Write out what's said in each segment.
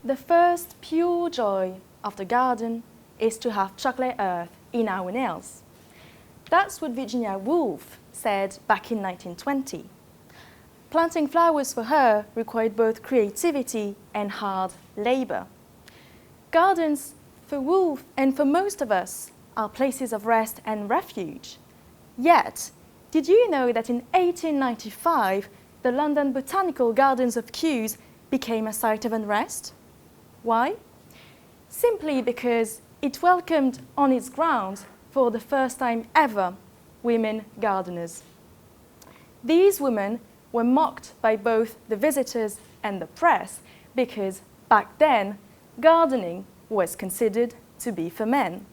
The first pure joy of the garden is to have chocolate earth in our nails. That's what Virginia Woolf said back in 1920. Planting flowers for her required both creativity and hard labor. Gardens, for Woolf and for most of us, are places of rest and refuge. Yet, did you know that in 1895, the London Botanical Gardens of Kew became a site of unrest? Why? Simply because it welcomed on its grounds, for the first time ever, women gardeners. These women were mocked by both the visitors and the press because back then, gardening was considered to be for men.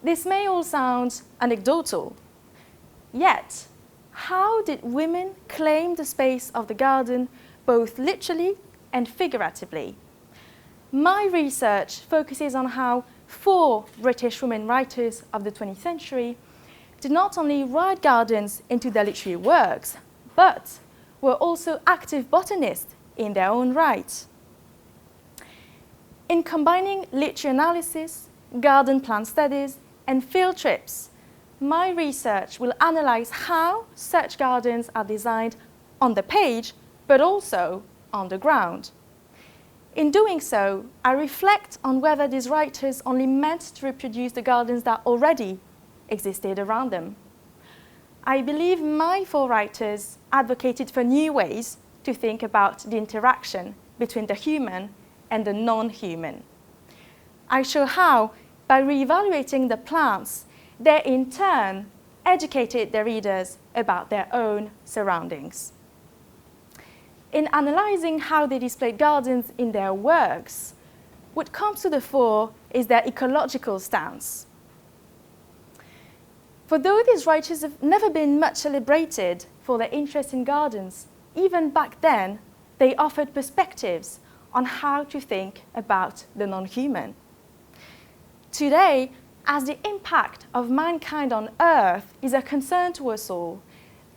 This may all sound anecdotal, yet how did women claim the space of the garden both literally and figuratively? My research focuses on how 4 British women writers of the 20th century did not only write gardens into their literary works, but were also active botanists in their own right. In combining literary analysis, garden plant studies, and field trips, my research will analyze how such gardens are designed on the page, but also on the ground. In doing so, I reflect on whether these writers only meant to reproduce the gardens that already existed around them. I believe my 4 writers advocated for new ways to think about the interaction between the human and the non-human. I show how, by reevaluating the plants, they in turn educated their readers about their own surroundings. In analyzing how they displayed gardens in their works, what comes to the fore is their ecological stance. For though these writers have never been much celebrated for their interest in gardens, even back then, they offered perspectives on how to think about the non-human. Today, as the impact of mankind on Earth is a concern to us all,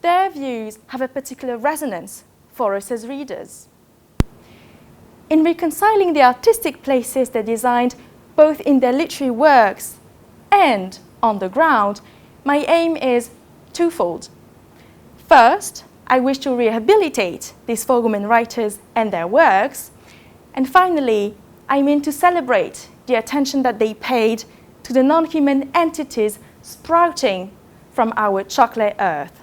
their views have a particular resonance for us as readers. In reconciling the artistic places they designed, both in their literary works and on the ground, my aim is twofold. First, I wish to rehabilitate these 4 women writers and their works. And finally, I mean to celebrate the attention that they paid to the non-human entities sprouting from our chocolate earth.